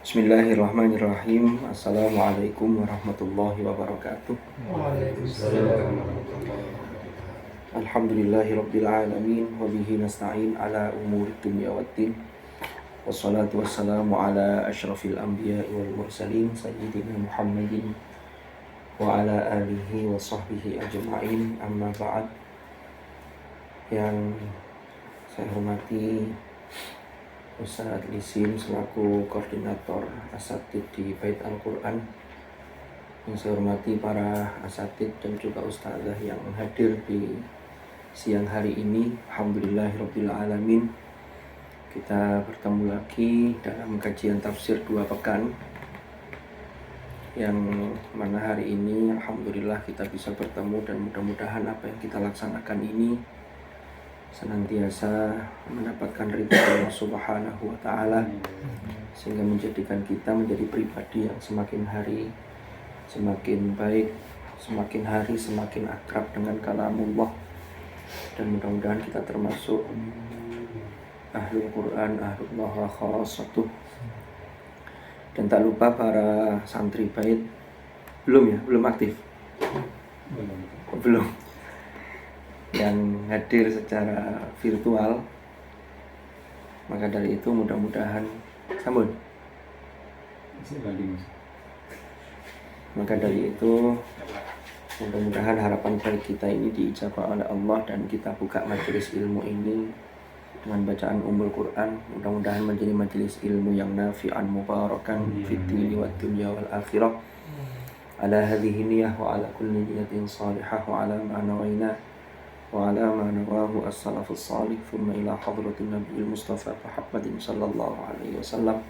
Bismillahirrahmanirrahim. Assalamualaikum warahmatullahi wabarakatuh. Waalaikumsalam. Alhamdulillahirabbil alamin wa bihi nasta'in ala umuri dunya waddin. Wassalatu wassalamu ala asyrafil anbiya'i wal mursalin sayyidina Muhammadin wa ala alihi wa sahbihi ajma'in. Amma ba'd. Yang saya hormati Ustaz Lisin selaku koordinator asatid di Bait Al-Quran, yang saya hormati para asatid dan juga ustazah yang hadir di siang hari ini. Alhamdulillahirabbil alamin. Kita bertemu lagi dalam kajian tafsir 2 pekan, yang mana hari ini alhamdulillah kita bisa bertemu, dan mudah-mudahan apa yang kita laksanakan ini senantiasa mendapatkan ridha Allah Subhanahu wa taala, sehingga menjadikan kita menjadi pribadi yang semakin hari semakin baik, semakin hari semakin akrab dengan kalamullah, dan mudah-mudahan kita termasuk ahlul Quran, ahlullah wa khassatuh. Dan tak lupa para santri bait belum aktif, belum, yang hadir secara virtual. Maka dari itu mudah-mudahan sambut. Maka dari itu mudah-mudahan harapan baik kita ini diijabah oleh Allah, dan kita buka majelis ilmu ini dengan bacaan Ummul Quran. Mudah-mudahan menjadi majelis ilmu yang nafi'an mubarakan fid dini wad dunya wal akhirah. Ala hadhihi niyyah wa ala kulli niyatin salihah wa ala ma nawaina wa ala ma nawahu as-salafus salih, thumma ila hadratin nabiyil mustafa Muhammadin sallallahu alaihi wasallam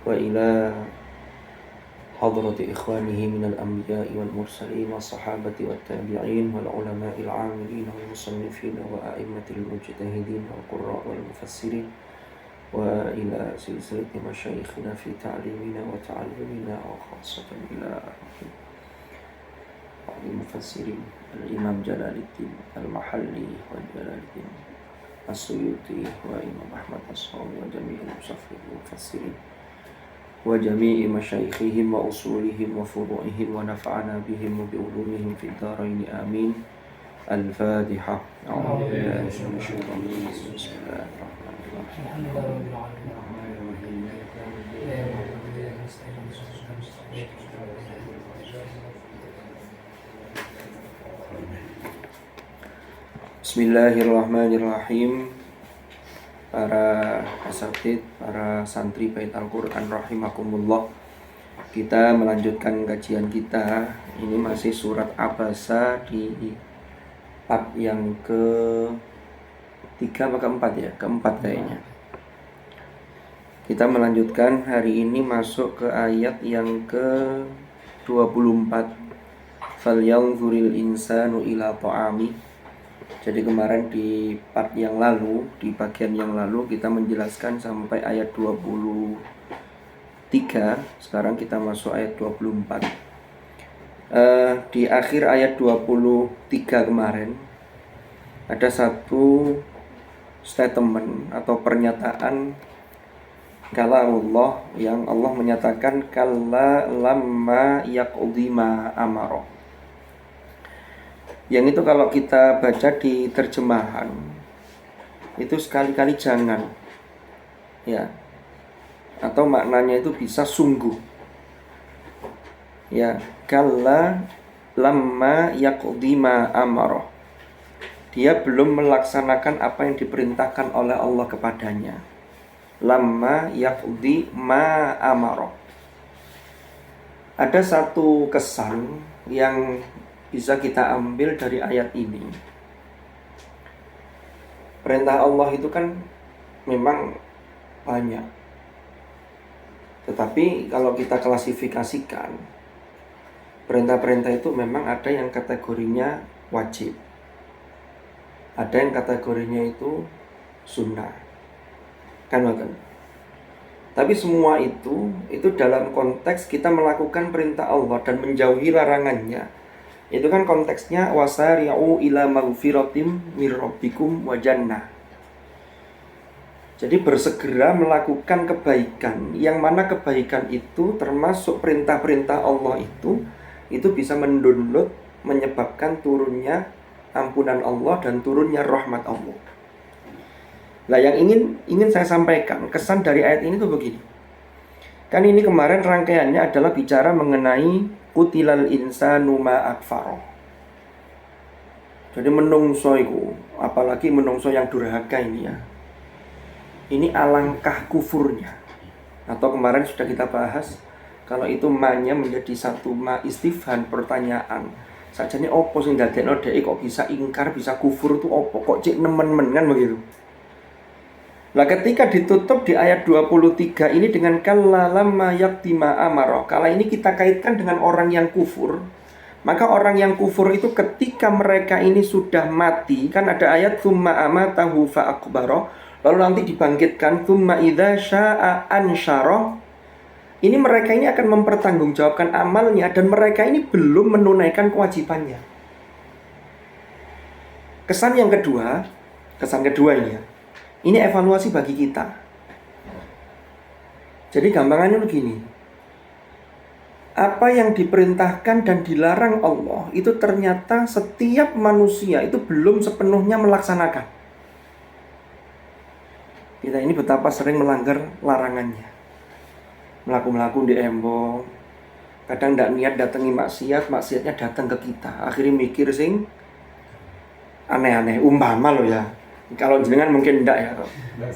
wa ila hadrati ikhwanihi minal anbiya'i wal mursalin was sahabati wat tabi'in wal ulama'il 'amilin wal musannifin wa a'immatil mujtahidin wal qurra wal mufassirin wa ila silsilati masyayikhina fi ta'limina wa ta'allumina wa khassatan ila al-mufassirin al-imam Jalaluddin al-Mahalli wa Jalaluddin as-Suyuti wa Imam Ahmad as-Sawi wa jami'il mufassirin wa jami'i masyayikhihim wa usulihim wa furu'ihim wa nafa'ana bihim wa bi'ulumihim fid dharain amin. Al-Fatiha. Bismillahirrahmanirrahim. Para asatid, para santri Bait Al-Quran rahimakumullah, kita melanjutkan kajian kita. Ini masih surat Abasa di bab yang ke-3 atau ke-4 ya? Keempat kayaknya. Kita melanjutkan hari ini masuk ke ayat yang ke-24. Falyanzuril insanu ila ta'ami. Jadi kemarin di part yang lalu, di bagian yang lalu kita menjelaskan sampai ayat 23. Sekarang kita masuk ayat 24. Di akhir ayat 23 kemarin ada satu statement atau pernyataan kalamullah yang Allah menyatakan kalla lamma yaqdi ma amara. Yang itu kalau kita baca di terjemahan itu sekali-kali jangan, ya, atau maknanya itu bisa sungguh, ya. Kalla lamma yaqdi ma amara. Dia belum melaksanakan apa yang diperintahkan oleh Allah kepadanya. Lamma yaqdi ma amara. Ada satu kesan yang bisa kita ambil dari ayat ini. Perintah Allah itu kan memang banyak, tetapi kalau kita klasifikasikan, perintah-perintah itu memang ada yang kategorinya wajib, ada yang kategorinya itu sunnah, kan? Tapi semua itu dalam konteks kita melakukan perintah Allah dan menjauhi larangannya. Itu kan konteksnya wasari'u ila maghfiratim mir rabbikum wa jannah. Jadi bersegera melakukan kebaikan, yang mana kebaikan itu termasuk perintah-perintah Allah itu bisa mendownload, menyebabkan turunnya ampunan Allah dan turunnya rahmat Allah. Nah, yang ingin saya sampaikan, kesan dari ayat ini tuh begini. Kan ini kemarin rangkaiannya adalah bicara mengenai kutilal insanu ma akfaro. Jadi menungso itu, apalagi menungso yang durhaka ini ya. Ini alangkah kufurnya. Atau kemarin sudah kita bahas, kalau itu ma-nya menjadi satu ma istifham, pertanyaan. Sajane opo sing dadekno dhek kok bisa ingkar, bisa kufur tuh opo? Kok cek nemen-men kan begitu. Nah, ketika ditutup di ayat 23 ini dengan kalla lamma yaktima amaro. Kalau ini kita kaitkan dengan orang yang kufur, maka orang yang kufur itu ketika mereka ini sudah mati, kan ada ayat tsumma amatahu fa akbaro, lalu nanti dibangkitkan tsumma idza syaa'a ansyara. Ini mereka ini akan mempertanggungjawabkan amalnya dan mereka ini belum menunaikan kewajibannya. Kesan kedua ini ya. Ini evaluasi bagi kita. Jadi gampangannya begini. Apa yang diperintahkan dan dilarang Allah itu ternyata setiap manusia itu belum sepenuhnya melaksanakan. Kita ini betapa sering melanggar larangannya. Melaku-melaku di embong. Kadang tidak niat datangi maksiat, maksiatnya datang ke kita. Akhirnya mikir sing aneh-aneh, umpama loh ya. Kalau jenengan mungkin enggak ya.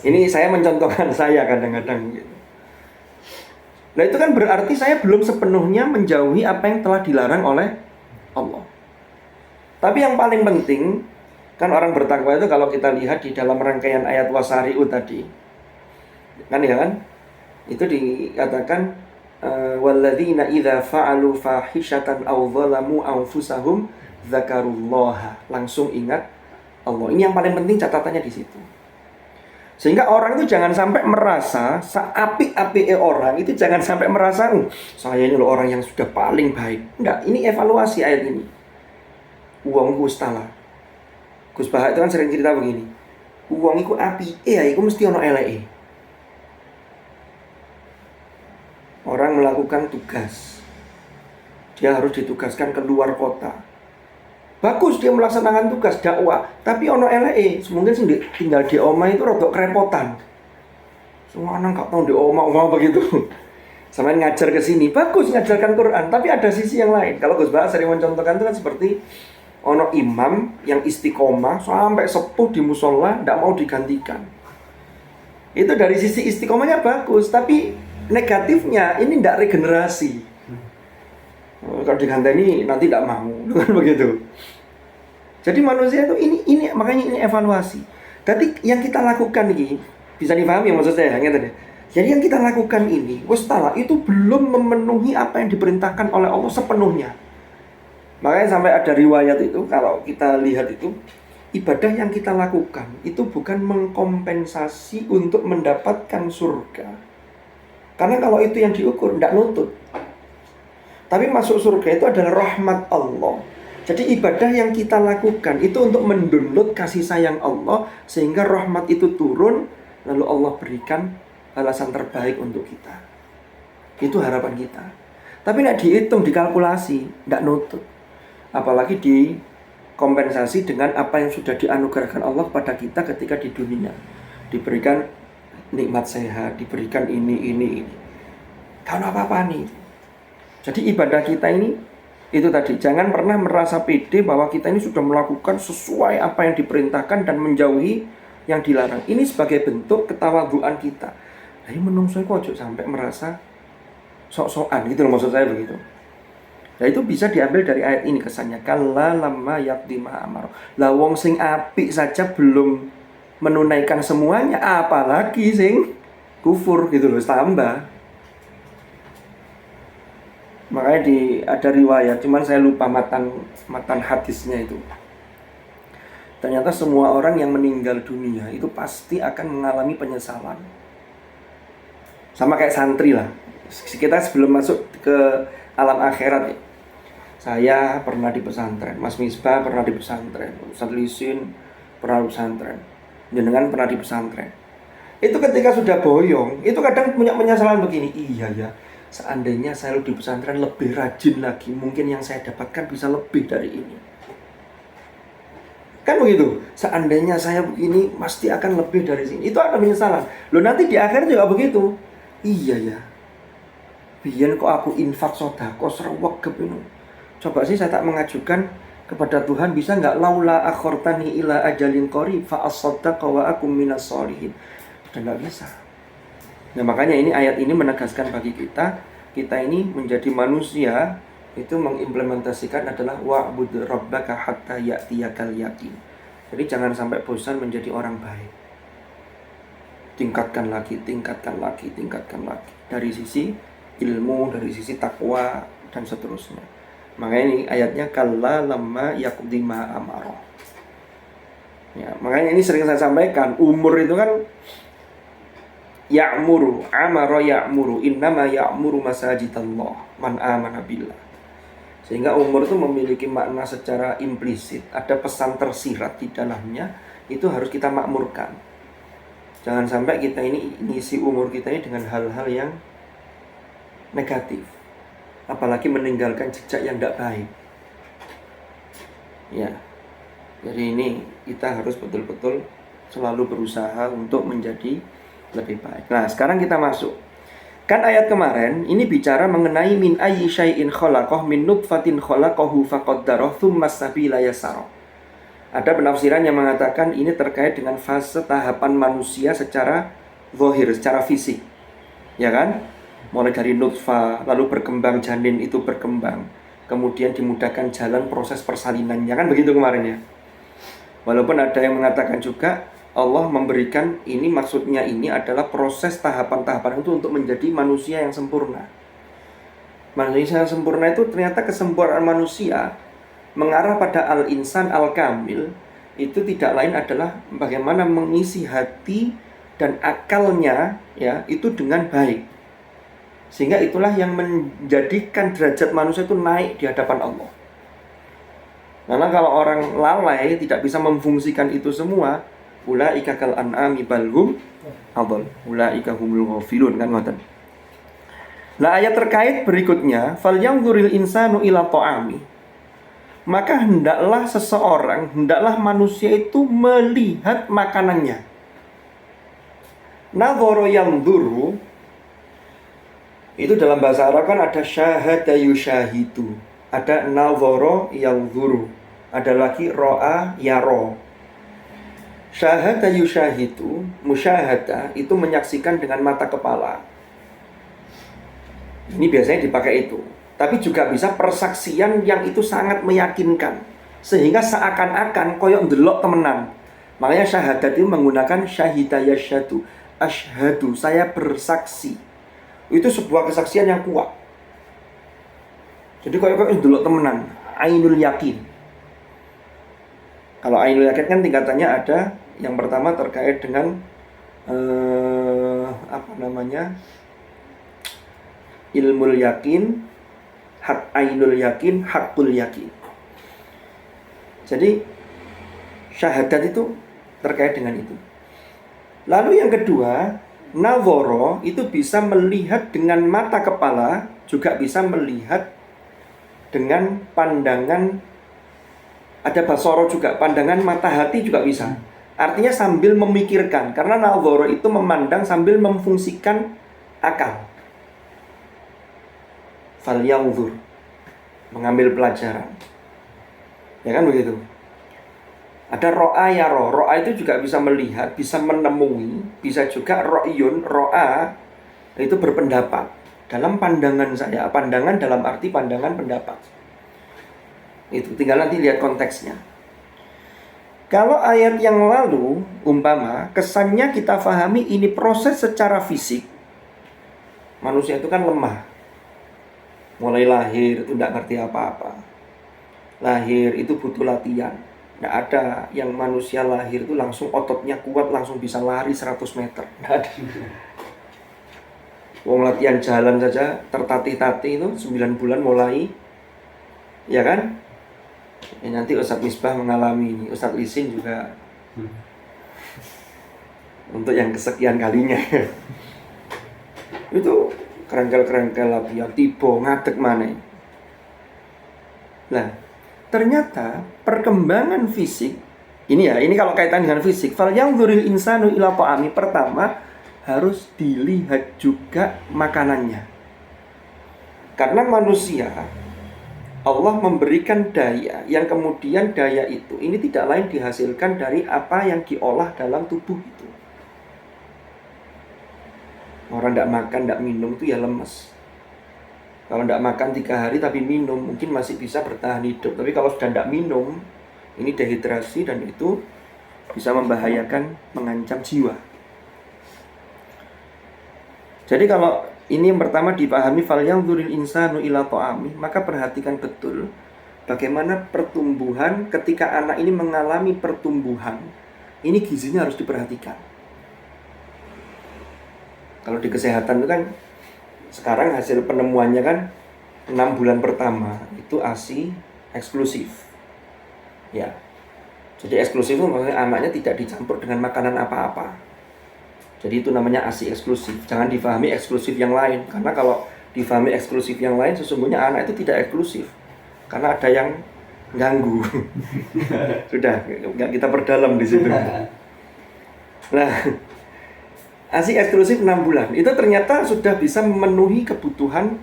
Ini saya mencontohkan saya kadang-kadang gitu. Nah, itu kan berarti saya belum sepenuhnya menjauhi apa yang telah dilarang oleh Allah. Tapi yang paling penting, kan orang bertakwa itu kalau kita lihat di dalam rangkaian ayat wasari'u tadi, kan ya kan? Itu dikatakan walladzina idza fa'alu fahishatan aw zalamu anfusahum dzakarullaha. Langsung ingat Allah. Ini yang paling penting, catatannya di situ. Sehingga orang itu jangan sampai merasa seapik-apik orang itu jangan sampai merasa saya ini loh orang yang sudah paling baik. Enggak, ini evaluasi ayat ini. Uang Gus Tala. Gus Bahak itu kan sering cerita begini. Uang itu apike ya iku mesti ono eleke. Orang melakukan tugas. Dia harus ditugaskan ke luar kota. Bagus dia melaksanakan tugas dakwah, tapi ono eleke, mungkin sing tinggal di omah itu rada kerepotan. Semua anak gak tahu di omah begitu. Sampai ngajar ke sini, bagus ngajarkan Quran, tapi ada sisi yang lain. Kalau Gus Bahas sering mencontohkan itu kan seperti ono imam yang istiqomah sampai sepuh di musola, tidak mau digantikan. Itu dari sisi istiqomahnya bagus, tapi negatifnya ini tidak regenerasi. Kalau diganteni nanti tidak mau, kan begitu. Jadi manusia itu ini makanya ini evaluasi. Jadi yang kita lakukan ini bisa dipahami maksud saya, gitu deh. Jadi yang kita lakukan ini, wastala itu belum memenuhi apa yang diperintahkan oleh Allah sepenuhnya. Makanya sampai ada riwayat itu, kalau kita lihat itu, ibadah yang kita lakukan itu bukan mengkompensasi untuk mendapatkan surga. Karena kalau itu yang diukur, tidak nuntut. Tapi masuk surga itu adalah rahmat Allah. Jadi ibadah yang kita lakukan itu untuk mendownload kasih sayang Allah, sehingga rahmat itu turun, lalu Allah berikan balasan terbaik untuk kita. Itu harapan kita. Tapi tidak dihitung, dikalkulasi, tidak nutut. Apalagi dikompensasi dengan apa yang sudah dianugerahkan Allah kepada kita ketika di dunia. Diberikan nikmat sehat, diberikan ini. Karena apa-apa nih. Jadi ibadah kita ini, itu tadi, jangan pernah merasa pede bahwa kita ini sudah melakukan sesuai apa yang diperintahkan dan menjauhi yang dilarang. Ini sebagai bentuk ketawaduan kita. Jadi menungso kok sampai merasa sok-sokan gitu loh, maksud saya begitu. Nah itu bisa diambil dari ayat ini kesannya. Kalla lamma yaktima amaro. Lah wong sing apik saja belum menunaikan semuanya, apalagi sing kufur gitu loh, tambah. Makanya ada riwayat, cuman saya lupa matan hadisnya itu. Ternyata semua orang yang meninggal dunia itu pasti akan mengalami penyesalan. Sama kayak santri lah. Kita sebelum masuk ke alam akhirat ya. Saya pernah di pesantren, Mas Misbah pernah di pesantren, Ustaz Lisin pernah di pesantren, jenengan pernah di pesantren. Itu ketika sudah boyong, itu kadang punya penyesalan begini, iya ya, seandainya saya di pesantren lebih rajin lagi, mungkin yang saya dapatkan bisa lebih dari ini. Kan begitu, seandainya saya begini, pasti akan lebih dari sini. Itu ada penyesalan. Loh nanti di akhir juga begitu. Iya ya, biyen kok aku infak sodako serwegep ini. Coba sih saya tak mengajukan kepada Tuhan, bisa nggak laula akhortani ila ajalin qarib fa asaddaqa wa akum minas sholihin. Dan nggak bisa. Nah makanya ini ayat ini menegaskan bagi kita ini menjadi manusia itu mengimplementasikan adalah wa'bud rabbaka hatta ya'tiyakal yaqin. Jadi jangan sampai bosan menjadi orang baik. Tingkatkan lagi dari sisi ilmu, dari sisi takwa dan seterusnya. Makanya ini ayatnya kalla lamma yaqdi ma amara. Ya, makanya ini sering saya sampaikan, umur itu kan ya'muru, amara ya'muru, innama ya'muru masajidallah man amana billah. Sehingga umur itu memiliki makna secara implisit, ada pesan tersirat di dalamnya, itu harus kita makmurkan. Jangan sampai kita ini ngisi umur kita ini dengan hal-hal yang negatif, apalagi meninggalkan jejak yang tidak baik. Ya, jadi ini kita harus betul-betul selalu berusaha untuk menjadi lebih baik. Nah, sekarang kita masuk. Kan ayat kemarin ini bicara mengenai min ayyi syai'in khalaqah min nutfatin khalaqahu faqaddarah tsumma sabila yasara. Ada penafsiran yang mengatakan ini terkait dengan fase tahapan manusia secara zahir, secara fisik. Ya kan? Mulai dari nutfah, lalu berkembang, janin itu berkembang, kemudian dimudahkan jalan proses persalinannya, kan begitu kemarin ya. Walaupun ada yang mengatakan juga Allah memberikan ini, maksudnya ini adalah proses tahapan-tahapan itu untuk menjadi manusia yang sempurna. Manusia yang sempurna itu ternyata kesempurnaan manusia mengarah pada al-insan al-kamil. Itu tidak lain adalah bagaimana mengisi hati dan akalnya ya itu dengan baik. Sehingga itulah yang menjadikan derajat manusia itu naik di hadapan Allah. Karena kalau orang lalai tidak bisa memfungsikan itu semua, ulaika kal an'ami bal hum adall, ulaika humul ghafilun, kan ngoten. Nah, ayat terkait berikutnya, falyanzuril insanu ila ta'ami. Maka hendaklah seseorang, hendaklah manusia itu melihat makanannya. Nadhara yanzuru itu dalam bahasa Arab kan ada syahada yushahidu, ada nadhara yanzuru, ada lagi ro'a yaro. Syahada yushahidu, musyahada itu menyaksikan dengan mata kepala. Ini biasanya dipakai itu. Tapi juga bisa persaksian yang itu sangat meyakinkan, sehingga seakan-akan koyok ndelok temenan. Makanya syahadat itu menggunakan syahida yashhadu, asyhadu, saya bersaksi. Itu sebuah kesaksian yang kuat. Jadi koyok ndelok temenan, ainul yakin. Kalau ainul yakin kan tingkatannya ada. Yang pertama terkait dengan ilmul yakin, hak ainul yakin, hakul yakin. Jadi syahadat itu terkait dengan itu. Lalu yang kedua, naworo itu bisa melihat dengan mata kepala, juga bisa melihat dengan pandangan, ada basoro juga, pandangan mata hati juga bisa. Artinya sambil memikirkan, karena naworo itu memandang sambil memfungsikan akal. Falyanzur, mengambil pelajaran. Ya kan begitu. Ada ro'a yaro. Ro'a itu juga bisa melihat, bisa menemui, bisa juga ro'iyun, ro'a itu berpendapat. Dalam pandangan saya, pandangan dalam arti pandangan pendapat. Itu tinggal nanti lihat konteksnya. Kalau ayat yang lalu umpama kesannya kita fahami ini proses secara fisik. Manusia itu kan lemah. Mulai lahir itu tidak ngerti apa-apa. Lahir itu butuh latihan. Tidak ada yang manusia lahir itu langsung ototnya kuat, langsung bisa lari 100 meter. Tidak ada. Wong latihan jalan saja tertatih-tatih itu 9 bulan mulai. Ya kan? Nanti Ustadz Misbah mengalami ini, Ustadz Lisin juga. untuk yang kesekian kalinya. Itu kerengkel-kerengkel lagi ya, tiba ngadeg maneh. Nah, ternyata perkembangan fisik ini kalau kaitan dengan fisik, fal yanzuril insanu ila ta'ami, pertama harus dilihat juga makanannya. Karena manusia Allah memberikan daya yang kemudian daya itu ini tidak lain dihasilkan dari apa yang diolah dalam tubuh itu. Orang tidak makan, tidak minum itu ya lemes. Kalau tidak makan 3 hari tapi minum, mungkin masih bisa bertahan hidup. Tapi kalau sudah tidak minum, ini dehidrasi dan itu bisa membahayakan, mengancam jiwa. Jadi kalau ini yang pertama dipahami, fal yanzuril insanu ila ta'ami, maka perhatikan betul bagaimana pertumbuhan ketika anak ini mengalami pertumbuhan. Ini gizinya harus diperhatikan. Kalau di kesehatan itu kan sekarang hasil penemuannya kan 6 bulan pertama itu ASI eksklusif. Ya. Jadi eksklusif itu maksudnya anaknya tidak dicampur dengan makanan apa-apa. Jadi itu namanya ASI eksklusif. Jangan difahami eksklusif yang lain. Karena kalau difahami eksklusif yang lain, sesungguhnya anak itu tidak eksklusif. Karena ada yang ganggu. Sudah, nggak kita perdalam di situ. Nah, ASI eksklusif 6 bulan itu ternyata sudah bisa memenuhi kebutuhan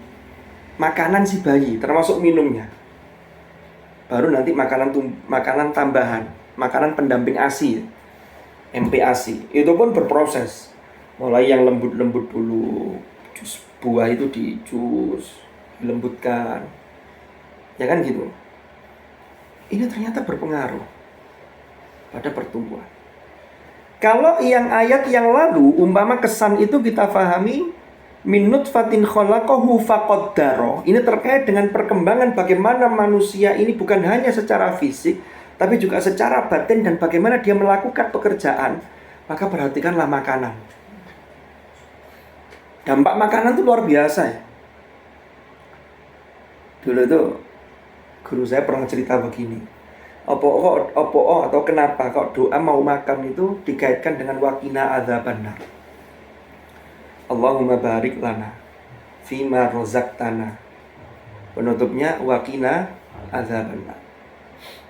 makanan si bayi, termasuk minumnya. Baru nanti makanan tambahan, makanan pendamping ASI, MPASI, itu pun berproses. Mulai yang lembut-lembut dulu, jus buah itu dijus, dilembutkan, ya kan gitu. Ini ternyata berpengaruh pada pertumbuhan. Kalau yang ayat yang lalu, umpama kesan itu kita pahami min nutfatin khalaqahu faqaddara. Ini terkait dengan perkembangan bagaimana manusia ini bukan hanya secara fisik, tapi juga secara batin dan bagaimana dia melakukan pekerjaan. Maka perhatikanlah makanan. Dampak makanan itu luar biasa ya. Dulu itu guru saya pernah cerita begini. Atau kenapa kok doa mau makan itu dikaitkan dengan waqina adzabannar. Allahumma barik lana fima razaqtana. Penutupnya waqina adzabannar.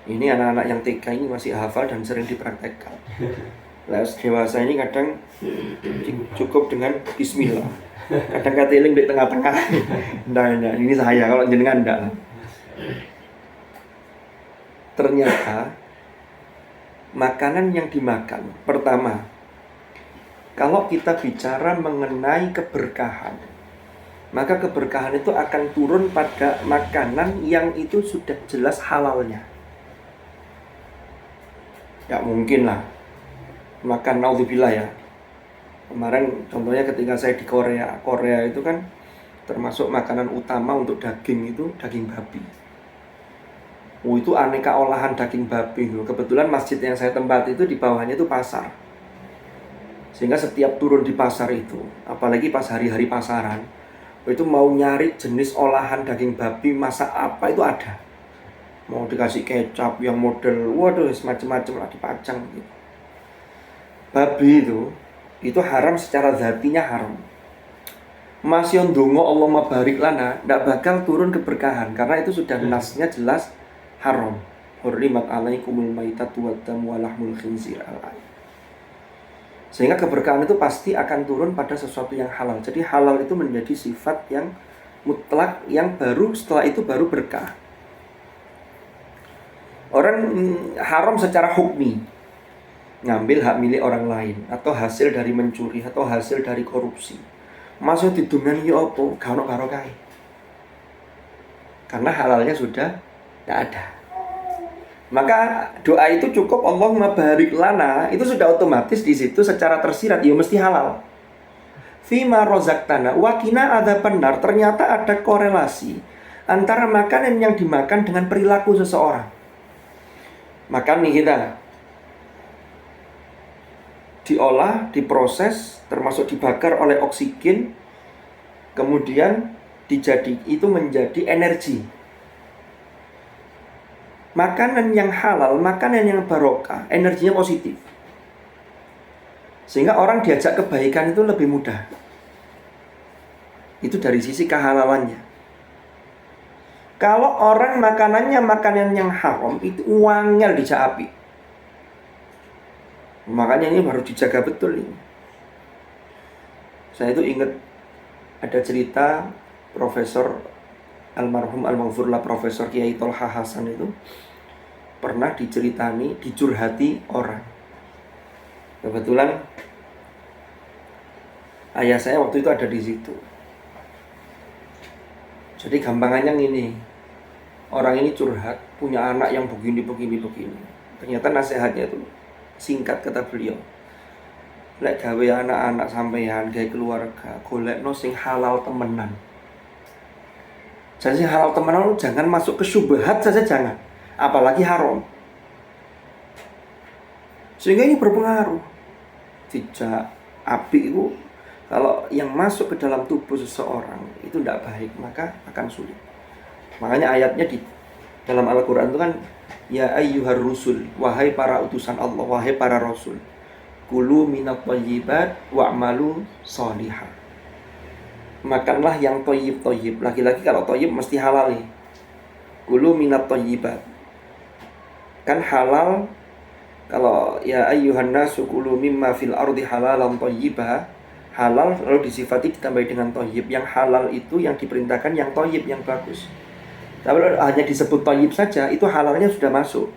Ini anak-anak yang TK ini masih hafal dan sering dipraktekkan. Lalu dewasa ini kadang cukup dengan bismillah. Kadang kateling di tengah-tengah. Nah, ini saya, kalau jenengan enggak. Ternyata makanan yang dimakan, pertama, kalau kita bicara mengenai keberkahan, maka keberkahan itu akan turun pada makanan yang itu sudah jelas halalnya. Tidak mungkin lah makan naudzubillah ya. Kemarin contohnya ketika saya di Korea itu kan termasuk makanan utama untuk daging itu daging babi. Itu aneka olahan daging babi. Kebetulan masjid yang saya tempati itu di bawahnya itu pasar. Sehingga setiap turun di pasar itu, apalagi pas hari-hari pasaran, itu mau nyari jenis olahan daging babi masak apa itu ada. Mau dikasih kecap yang model, waduh semacam-macam lah dipajang gitu. Babi itu haram secara zatinya haram. Masih ndonga Allahumma barik lana, tidak bakal turun keberkahan karena itu sudah nasnya jelas haram. Hurrimat alaikumul maitatu waddam wa lahmul khinzir al-ayat. Sehingga keberkahan itu pasti akan turun pada sesuatu yang halal. Jadi halal itu menjadi sifat yang mutlak, yang baru setelah itu baru berkah. Orang haram secara hukmi, ngambil hak milik orang lain, atau hasil dari mencuri, atau hasil dari korupsi. Masuk didungan ya apa? Gak ono barokah. Karena halalnya sudah tidak ada. Maka doa itu cukup Allahumma barik lana, itu sudah otomatis di situ secara tersirat ya mesti halal. Fima rozaqtana waqina adzabannar, ternyata ada korelasi antara makanan yang dimakan dengan perilaku seseorang. Makan nih kita diolah, diproses, termasuk dibakar oleh oksigen, kemudian itu menjadi energi. Makanan yang halal, makanan yang barokah, energinya positif. Sehingga orang diajak kebaikan itu lebih mudah. Itu dari sisi kehalalannya. Kalau orang makanannya makanan yang haram, itu uangnya dijak api. Makanya ini harus dijaga betul ini. Saya itu ingat ada cerita Profesor almarhum al-maghfurlah Profesor Kiai Tolha Hasan itu pernah dicurhati orang. Kebetulan ayah saya waktu itu ada di situ. Jadi gampangannya gini, orang ini curhat punya anak yang begini. Ternyata nasihatnya itu singkat, kata beliau. Lek gawe anak-anak sampean, gawe keluarga, golekno sing halal temenan. Jadi halal temenan jangan masuk ke syubhat saja, jangan. Apalagi haram. Sehingga ini berpengaruh. Tidak api itu kalau yang masuk ke dalam tubuh seseorang itu tidak baik, maka akan sulit. Makanya ayatnya di dalam Al-Quran itu kan, ya ayyuhar rusul, wahai para utusan Allah, wahai para rasul, kulu minat thayyibat wa'malu sholihah. Makanlah yang thayyib. Lagi-lagi kalau thayyib mesti halal nih. Kulu minat thayyibat. Kan halal. Kalau ya ayyuhan nasu kulu mimma fil ardi halalan thayyibah, halal lalu disifati ditambah dengan thayyib. Yang halal itu yang diperintahkan yang thayyib, yang bagus. Tapi hanya disebut thayyib saja, itu halalnya sudah masuk.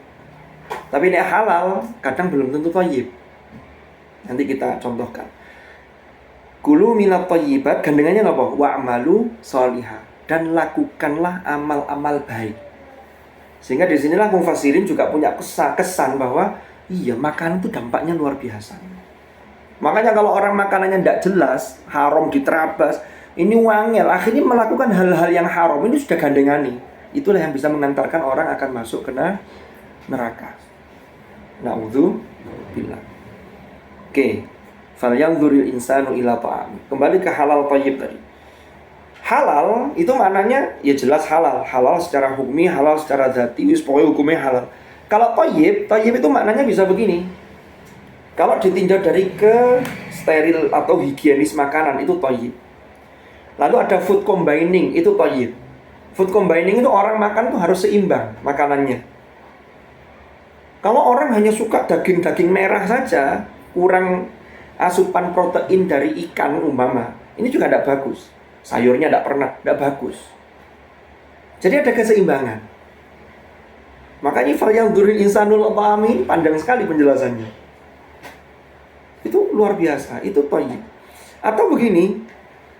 Tapi ini halal kadang belum tentu thayyib. Nanti kita contohkan. Kulu minat thayyibat, gandengannya apa? Wa'malu sholihah, dan lakukanlah amal-amal baik. Sehingga di sinilah mufassirin juga punya kesan bahwa iya, makanan itu dampaknya luar biasa. Makanya kalau orang makanannya tidak jelas, haram diterabas, ini wangel, akhirnya melakukan hal-hal yang haram, ini sudah gandengani. Itulah yang bisa mengantarkan orang akan masuk ke neraka. Na'udzubillah. Oke, falyanzuril insanu ila ta'am. Kembali ke halal thayyib tadi. Halal itu maknanya ya jelas halal. Halal secara hukmi, halal secara dzati, pokoknya hukumnya halal. Kalau thayyib itu maknanya bisa begini. Kalau ditinjau dari ke steril atau higienis makanan, itu thayyib. Lalu ada food combining, itu thayyib. Food combining itu orang makan tuh harus seimbang makanannya. Kalau orang hanya suka daging-daging merah saja, kurang asupan protein dari ikan umpama, ini juga tidak bagus. Sayurnya tidak bagus. Jadi ada keseimbangan. Makanya falyanzuril insanul ta'ami, panjang sekali penjelasannya. Itu luar biasa, itu thayyib. Atau begini,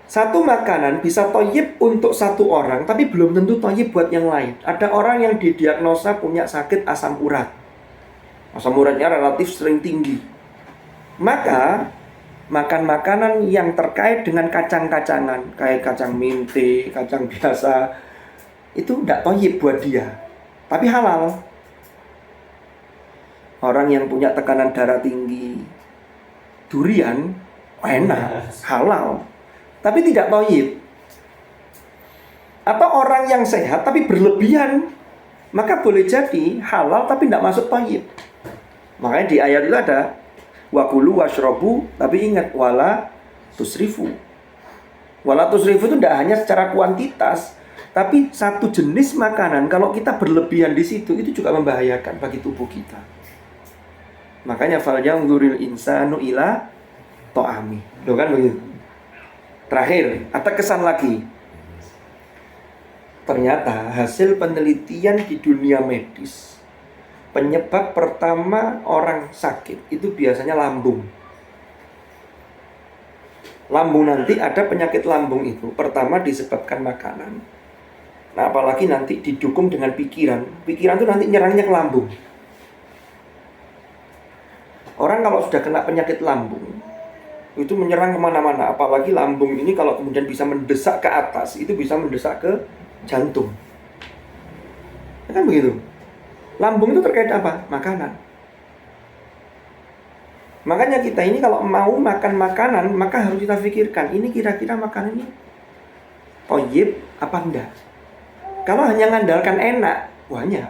satu makanan bisa thayyib untuk satu orang, tapi belum tentu thayyib buat yang lain. Ada orang yang didiagnosa punya sakit asam urat. Asam uratnya relatif sering tinggi. Maka makan makanan yang terkait dengan kacang-kacangan, kayak kacang mente, kacang biasa, itu tidak thayyib buat dia, tapi halal. Orang yang punya tekanan darah tinggi, durian enak, halal, tapi tidak thayyib. Atau orang yang sehat tapi berlebihan, maka boleh jadi halal tapi tidak masuk thayyib. Makanya di ayat itu ada wakulu washrobu, tapi ingat wala tusrifu. Wala tusrifu itu tidak hanya secara kuantitas, tapi satu jenis makanan kalau kita berlebihan di situ itu juga membahayakan bagi tubuh kita. Makanya falyanzuril insanu ila ta'ami. Loh kan begitu. Terakhir, ada kesan lagi. Ternyata hasil penelitian di dunia medis, penyebab pertama orang sakit itu biasanya lambung. Lambung nanti ada penyakit lambung itu pertama disebabkan makanan. Nah, apalagi nanti didukung dengan pikiran. Pikiran itu nanti nyerangnya ke lambung. Orang kalau sudah kena penyakit lambung itu menyerang kemana-mana. Apalagi lambung ini kalau kemudian bisa mendesak ke atas, itu bisa mendesak ke jantung. Ya kan begitu. Lambung itu terkait apa? Makanan. Makanya kita ini kalau mau makan makanan, maka harus kita pikirkan, ini kira-kira makanan ini thayyib apa enggak. Kalau hanya mengandalkan enak, banyak.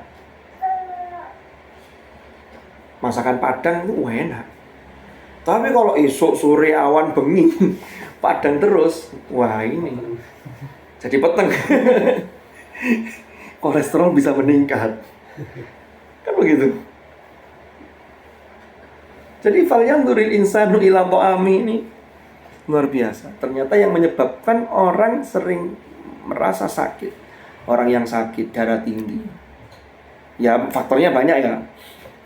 Masakan Padang itu enak. Tapi kalau esok sore awan bengi padang terus, wah ini jadi peteng. Kolesterol bisa meningkat. Kan begitu. Jadi falyanzuril insanu ila ta'ami ini luar biasa. Ternyata yang menyebabkan orang sering merasa sakit, orang yang sakit darah tinggi, ya faktornya banyak ya.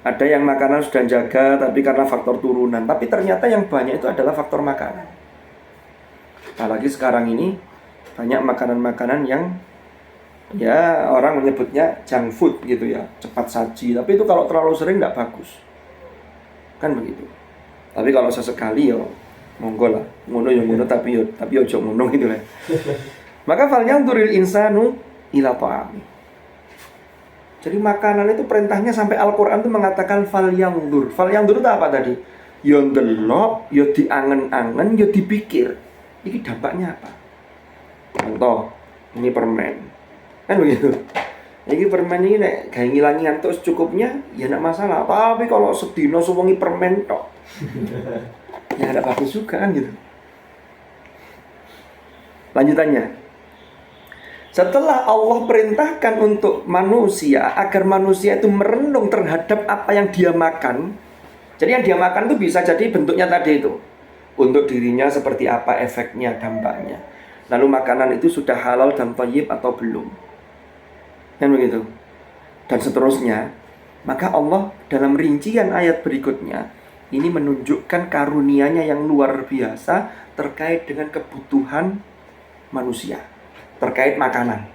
Ada yang makanan sudah jaga tapi karena faktor turunan. Tapi ternyata yang banyak itu adalah faktor makanan. Apalagi sekarang ini banyak makanan-makanan yang ya orang menyebutnya junk food gitu ya, cepat saji. Tapi itu kalau terlalu sering nggak bagus. Kan begitu. Tapi kalau sesekali ya monggo lah. Ngono ya ngono tapi ojo ngono gitu lah. Maka falyanzuril insanu ila ta'ami. Jadi makanan itu perintahnya sampai Al-Qur'an itu mengatakan falyanzur. Falyanzur itu apa tadi? Ya ndelok, ya diangen-angen, ya dipikir. Ini dampaknya apa? Contoh, ini permen. Kan begitu. Ini permen ini nek gawe ngilangi ngantuk secukupnya ya enggak masalah. Tapi kalau sedina suwengi permen tok. Ya ada bagus juga kan gitu. Lanjutannya. Setelah Allah perintahkan untuk manusia agar manusia itu merenung terhadap apa yang dia makan. Jadi yang dia makan itu bisa jadi bentuknya tadi itu. Untuk dirinya seperti apa efeknya, dampaknya. Lalu makanan itu sudah halal dan thayyib atau belum. Kan begitu. Dan seterusnya. Maka Allah dalam rincian ayat berikutnya ini menunjukkan karunia-Nya yang luar biasa terkait dengan kebutuhan manusia, terkait makanan.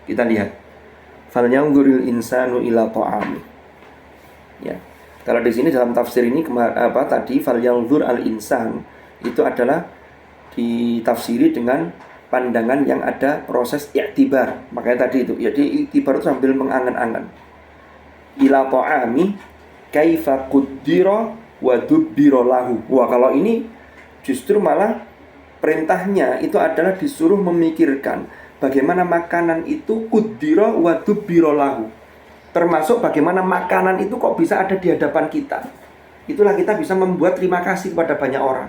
Kita lihat. Falyanzuril insanu ila ta'ami. Ya. Kalau di sini dalam tafsir ini tadi falyanzur al insan itu adalah ditafsiri dengan pandangan yang ada proses i'tibar. Makanya tadi itu, jadi i'tibar itu sambil mengangan-angan. Ila ta'ami kaifa quddira wa dubbira lahu. Wah, kalau ini justru malah perintahnya itu adalah disuruh memikirkan bagaimana makanan itu quddira wa dubbira lahu. Termasuk bagaimana makanan itu kok bisa ada di hadapan kita. Itulah kita bisa membuat terima kasih kepada banyak orang.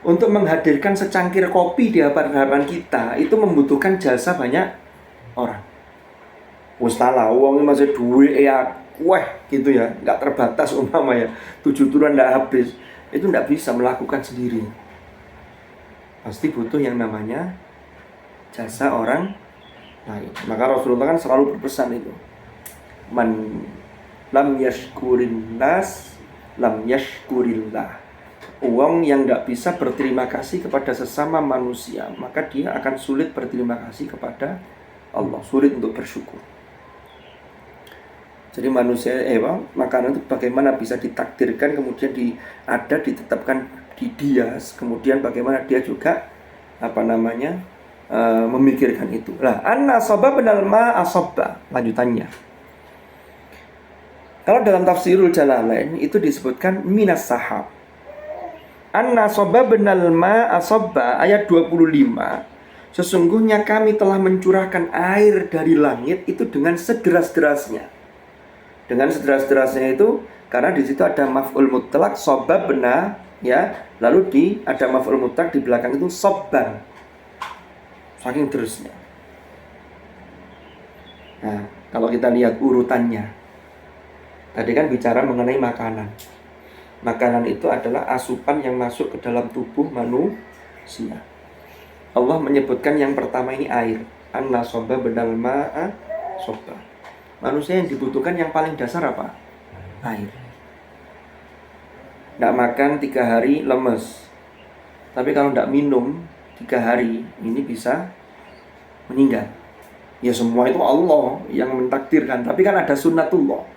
Untuk menghadirkan secangkir kopi di hadapan kita itu membutuhkan jasa banyak orang. Ustalah, uangnya masih duit ya, gitu ya, nggak terbatas umpama ya, 7 turunan nggak habis. Itu nggak bisa melakukan sendiri. Pasti butuh yang namanya jasa orang lain. Maka Rasulullah kan selalu berpesan itu. Man lam yashkurin nas lam yashkurillah. Uang yang nggak bisa berterima kasih kepada sesama manusia, maka dia akan sulit berterima kasih kepada Allah, sulit untuk bersyukur. Jadi manusia, makanan itu bagaimana bisa ditakdirkan, kemudian ditetapkan di dia, kemudian bagaimana dia juga memikirkan itu. Lah, anna sababnal ma asabba. Lanjutannya. Kalau dalam tafsirul Jalalain itu disebutkan minas sahab. Anna sababnal ma asabba ayat 25. Sesungguhnya kami telah mencurahkan air dari langit itu dengan sederas-derasnya. Dengan sederas-derasnya itu karena di situ ada maf'ul mutlak sababna ya, lalu ada maf'ul mutlak di belakang itu sabban. Saking derasnya. Nah, kalau kita lihat urutannya. Tadi kan bicara mengenai makanan. Makanan itu adalah asupan yang masuk ke dalam tubuh manusia. Allah menyebutkan yang pertama ini air. Anna sobba benal ma'a sobba. Manusia yang dibutuhkan yang paling dasar apa? Air. Nggak makan 3 hari lemes. Tapi kalau nggak minum 3 hari ini bisa meninggal. Ya semua itu Allah yang mentakdirkan. Tapi kan ada sunnatullah.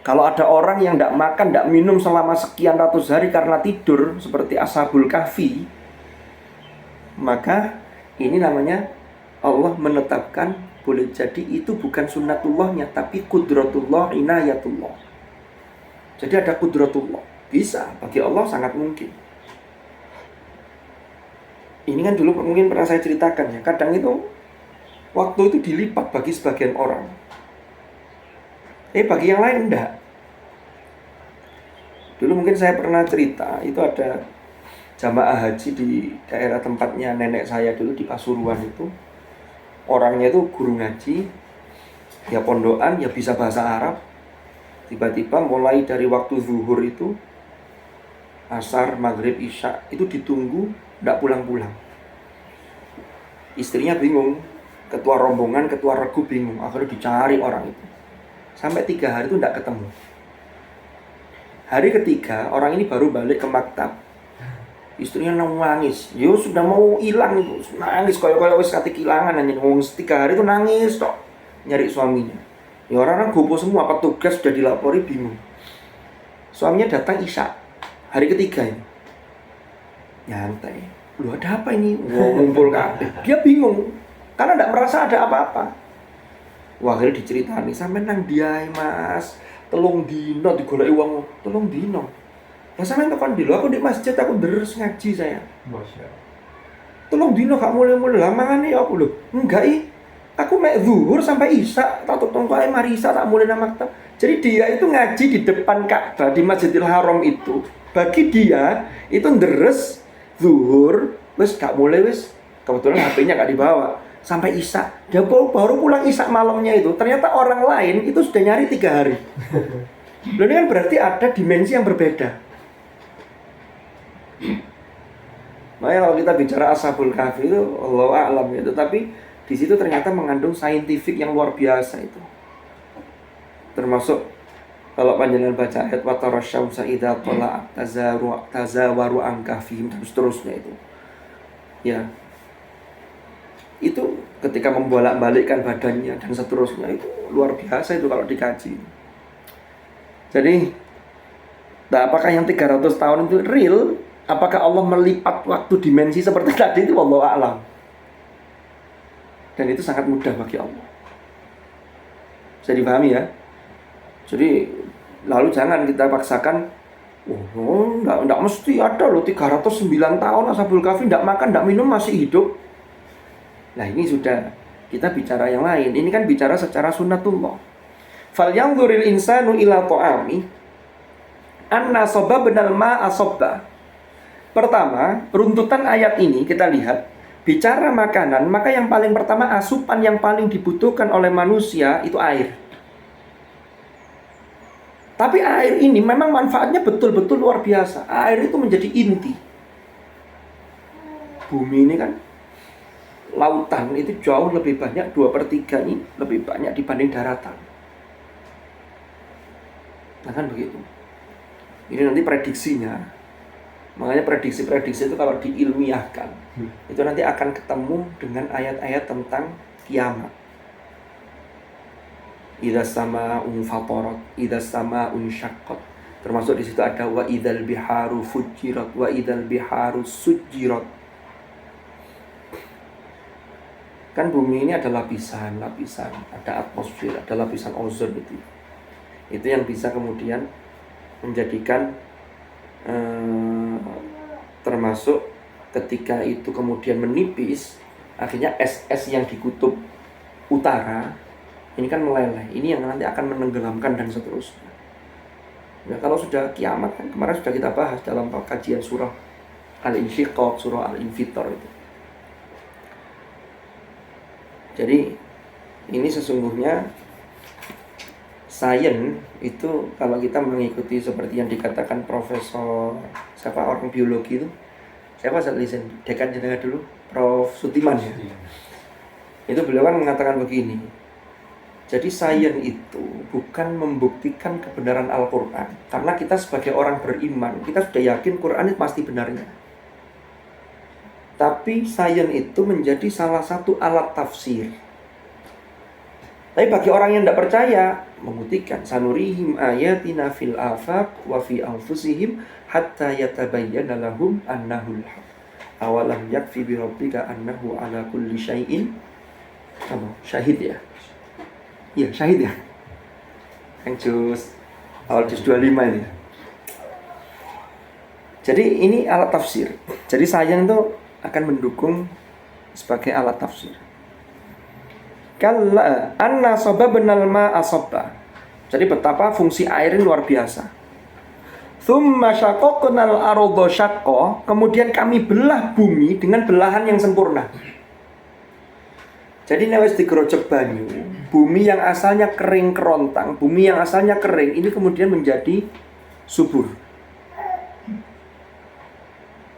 Kalau ada orang yang tidak makan, tidak minum selama sekian ratus hari karena tidur seperti Ashabul Kahfi, maka ini namanya Allah menetapkan boleh jadi itu bukan sunnatullahnya, tapi kudratullah, inayatullah. Jadi ada kudratullah. Bisa, bagi Allah sangat mungkin. Ini kan dulu mungkin pernah saya ceritakan ya. Kadang itu waktu itu dilipat bagi sebagian orang. Bagi yang lain enggak. Dulu mungkin saya pernah cerita, itu ada jamaah haji di daerah tempatnya nenek saya dulu di Pasuruan itu. Orangnya itu guru ngaji, ya pondokan, ya bisa bahasa Arab. Tiba-tiba mulai dari waktu zuhur itu, asar, maghrib, isya, itu ditunggu, tidak pulang-pulang. Istrinya bingung, ketua rombongan, ketua regu bingung, akhirnya dicari orang itu. Sampai 3 hari itu tidak ketemu. Hari ketiga, orang ini baru balik ke maktab. Istrinya nangis, yo sudah mau hilang itu, nangis koyo-koyo wis kate kehilangan anjing. Wong 3 hari itu nangis tok nyari suaminya. Ya orang-orang gopo semua, petugas sudah dilapori bingung. Suaminya datang isya hari ketiga ini. Nyantai. Lu ada apa ini? Wah, ngumpul kabeh. Dia bingung karena tidak merasa ada apa-apa. Wah, akhirnya diceritani sampai nang diae Mas. Telung dino digoleki wong, telung dino. Ya sampe tekan dilo aku di masjid aku deres ngaji saya. Masya. Telung dino gak mulai-mulai lah mangane apa lho? Enggak aku mek zuhur sampai isya, tak tong kae mari isya tak mulai nang maktab. Jadi dia itu ngaji di depan Ka'bah di Masjidil Haram itu. Bagi dia itu deres zuhur wis gak mulai wis kebetulan HP-nya gak dibawa sampai isya. Dia baru pulang isya malamnya itu. Ternyata orang lain itu sudah nyari 3 hari. Loh, ini kan berarti ada dimensi yang berbeda. Makanya kalau kita bicara Ashabul Kahfi itu Allahu a'lam gitu, tapi di situ ternyata mengandung saintifik yang luar biasa itu. Termasuk kalau panjenengan baca ayat wa tarasyamsa idza tala'at tazawaru an kahfihim dan seterusnya itu. Ya. Itu ketika membolak-balikkan badannya dan seterusnya itu luar biasa itu kalau dikaji. Jadi, apakah yang 300 tahun itu real? Apakah Allah melipat waktu dimensi seperti tadi itu? Wallahu a'lam. Dan itu sangat mudah bagi Allah. Bisa dipahami ya? Jadi lalu jangan kita paksakan, enggak mesti ada loh 309 tahun Ashabul Kahfi enggak makan, enggak minum masih hidup. Nah ini sudah kita bicara yang lain. Ini kan bicara secara sunnatullah. Fal yanzuril insanu ila ta'ami anna sababnal ma'a sabba. Pertama, runtutan ayat ini kita lihat bicara makanan, maka yang paling pertama asupan yang paling dibutuhkan oleh manusia itu air. Tapi air ini memang manfaatnya betul-betul luar biasa. Air itu menjadi inti. Bumi ini kan lautan itu jauh lebih banyak, 2/3 ini lebih banyak dibanding daratan. Nah kan begitu. Ini nanti prediksinya. Makanya prediksi-prediksi itu kalau diilmiahkan, itu nanti akan ketemu dengan ayat-ayat tentang kiamat. Idza sama'un fatarat, idza sama'un syaqqat. Termasuk di situ ada wa idzal biharu fujirat, wa idzal biharu sujirat. Kan bumi ini ada lapisan, ada atmosfer, ada lapisan ozon itu. Itu yang bisa kemudian menjadikan termasuk ketika itu kemudian menipis, akhirnya es yang di kutub utara ini kan meleleh. Ini yang nanti akan menenggelamkan dan seterusnya. Nah, kalau sudah kiamat kan kemarin sudah kita bahas dalam kajian surah Al-Insyiqaq, surah Al-Infitor itu. Jadi ini sesungguhnya sains itu kalau kita mengikuti seperti yang dikatakan Profesor siapa orang biologi itu, siapa listen dekan jenengan dulu, Prof Sutiman ya. Itu beliau kan mengatakan begini. Jadi sains itu bukan membuktikan kebenaran Al-Qur'an, karena kita sebagai orang beriman kita sudah yakin Quran itu pasti benarnya. Tapi sains itu menjadi salah satu alat tafsir. Tapi bagi orang yang tidak percaya, membuktikan sanurihim ayatina fil afaq wa fi anfusihim hatta yatabayyana lahum annahul haq. Awalam yakfi bi rabbika annahu ala kulli syai'in syahid ya. Iya, syahid ya. Yang juz awal juz 25 ini. Jadi ini alat tafsir. Jadi sains itu akan mendukung sebagai alat tafsir. Kalla anna sababnal ma'a sabba. Jadi betapa fungsi air ini luar biasa. Tsumma syaqqaqnal arda syaqqa, kemudian kami belah bumi dengan belahan yang sempurna. Jadi wis digerojok banyu, bumi yang asalnya kering kerontang, bumi yang asalnya kering ini kemudian menjadi subur.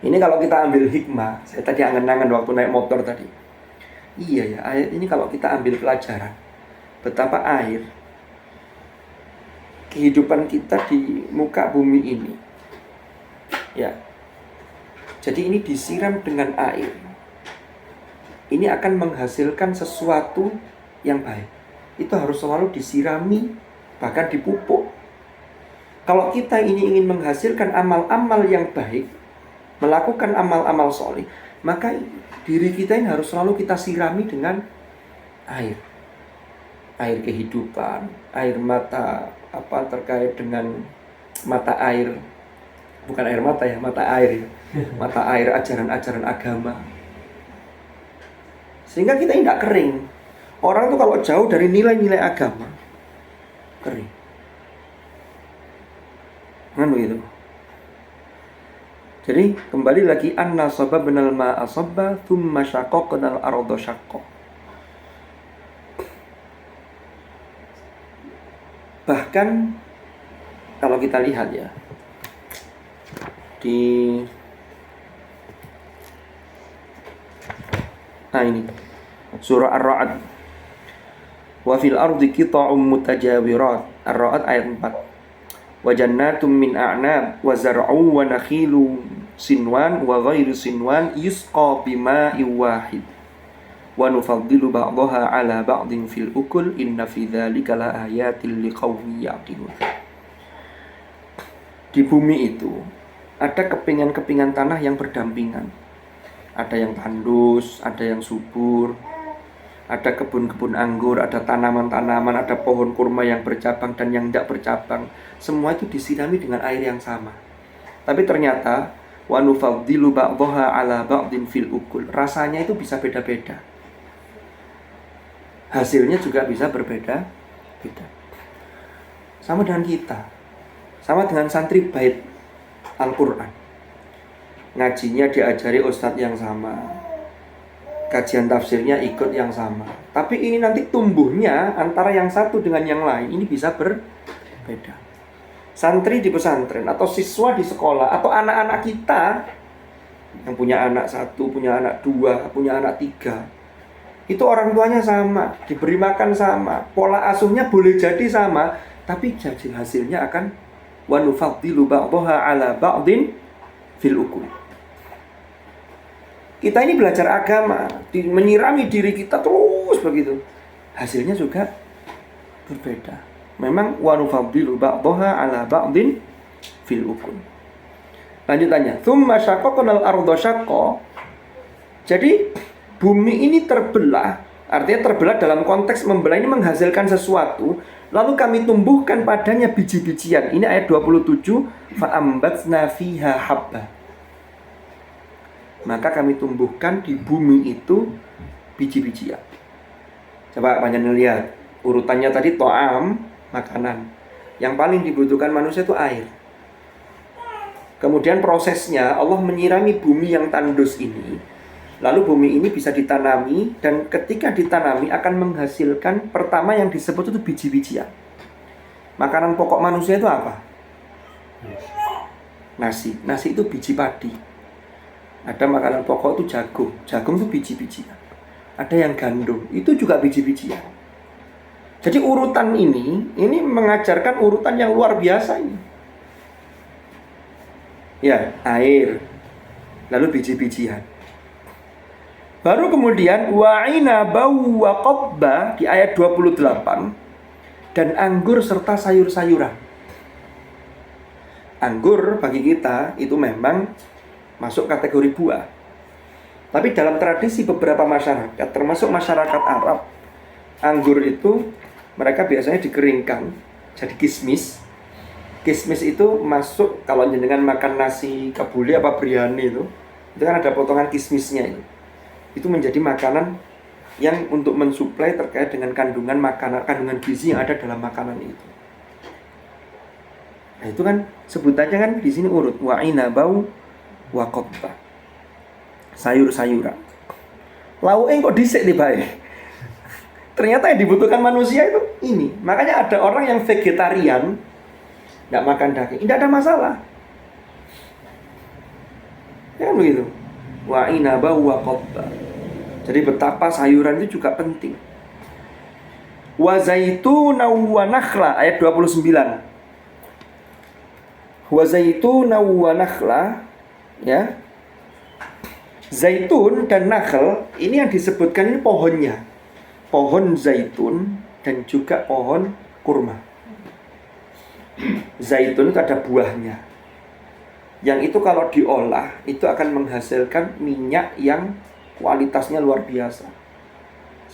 Ini kalau kita ambil hikmah, saya tadi angen-angen waktu naik motor tadi. Iya ya, ayat ini kalau kita ambil pelajaran, betapa air kehidupan kita di muka bumi ini. Ya. Jadi ini disiram dengan air. Ini akan menghasilkan sesuatu yang baik. Itu harus selalu disirami, bahkan dipupuk. Kalau kita ini ingin menghasilkan amal-amal yang baik, melakukan amal-amal soleh, maka diri kita ini harus selalu kita sirami dengan air. Air kehidupan, air mata, terkait dengan mata air. Bukan air mata ya, mata air ya. Mata air ajaran-ajaran agama. Sehingga kita tidak kering. Orang tuh kalau jauh dari nilai-nilai agama, kering. Kan begitu. Jadi kembali lagi, anna sababnal ma'a sabba thumma syaqqaqnal arda syaqqa. Bahkan kalau kita lihat ya di ini surah Ar-Ra'd, wa fil ardi qita'um mutajawirat, Ar-Ra'd ayat 4. Wa jannatum min a'nab wa zar'u wa nakhilu sinwan wa ghairu sinwan yusqa bima'in wahid wa nufaddilu ba'daha 'ala ba'din fil ukul inna fi dzalika la ayatin liqaumin yaqilun. Di bumi itu ada kepingan-kepingan tanah yang berdampingan. Ada yang tandus, ada yang subur, ada kebun-kebun anggur, ada tanaman-tanaman, ada pohon kurma yang bercabang dan yang tidak bercabang. Semua itu disirami dengan air yang sama. Tapi ternyata wa nufaddilu ba'daha 'ala ba'din fil ukul. Rasanya itu bisa beda-beda. Hasilnya juga bisa berbeda-beda. Sama dengan kita. Sama dengan santri bait Al-Qur'an. Ngajinya diajari ustadz yang sama, kajian tafsirnya ikut yang sama. Tapi ini nanti tumbuhnya antara yang satu dengan yang lain ini bisa berbeda. Santri di pesantren atau siswa di sekolah atau anak-anak kita yang punya anak 1, punya anak 2, punya anak 3, itu orang tuanya sama, diberi makan sama, pola asuhnya boleh jadi sama, tapi jadi hasilnya akan wa nufaddilu ba'daha 'ala ba'din fil ukul. Kita ini belajar agama, menyirami diri kita terus begitu. Hasilnya juga berbeda. Memang wa nufaddilu ba'daha 'ala ba'din fil ukul. Lanjutannya, tsumma syaqqaqnal arda syaqqa. Jadi bumi ini terbelah, artinya terbelah dalam konteks membelah ini menghasilkan sesuatu, lalu kami tumbuhkan padanya biji-bijian. Ini ayat 27, fa'ambatsna fiha habba. Maka kami tumbuhkan di bumi itu biji-bijian. Coba panjenengan lihat urutannya tadi, to'am, makanan. Yang paling dibutuhkan manusia itu air. Kemudian prosesnya Allah menyirami bumi yang tandus ini. Lalu bumi ini bisa ditanami, dan ketika ditanami akan menghasilkan pertama yang disebut itu biji-bijian. Makanan pokok manusia itu apa? Nasi. Nasi itu biji padi. Ada makanan pokok itu jagung. Jagung itu biji-bijian. Ada yang gandum, itu juga biji-bijian. Jadi urutan ini mengajarkan urutan yang luar biasa ini. Ya, air, lalu biji-bijian. Baru kemudian wa'ina bau wa qobba di ayat 28, dan anggur serta sayur-sayuran. Anggur bagi kita itu memang masuk kategori buah. Tapi dalam tradisi beberapa masyarakat, termasuk masyarakat Arab, anggur itu mereka biasanya dikeringkan jadi kismis. Kismis itu masuk kalau dengan makan nasi kabuli apa biryani itu kan ada potongan kismisnya itu. Itu menjadi makanan yang untuk mensuplai terkait dengan kandungan makanan, kandungan gizi yang ada dalam makanan itu. Nah, itu kan sebutannya kan di sini urut wa inabau wa qadba. Sayur-sayuran. Lauke kok dhisik nih bae. Ternyata yang dibutuhkan manusia itu ini. Makanya ada orang yang vegetarian, enggak makan daging, tidak ada masalah. Ya kan begitu. Wa inabau wa qadba. Jadi betapa sayuran itu juga penting. Wa zaituna wa nakhla ayat 29. Wa zaituna wa nakhla, ya. Zaitun dan nakhl ini yang disebutkan ini pohonnya. Pohon zaitun dan juga pohon kurma. Zaitun itu ada buahnya. Yang itu kalau diolah itu akan menghasilkan minyak yang kualitasnya luar biasa.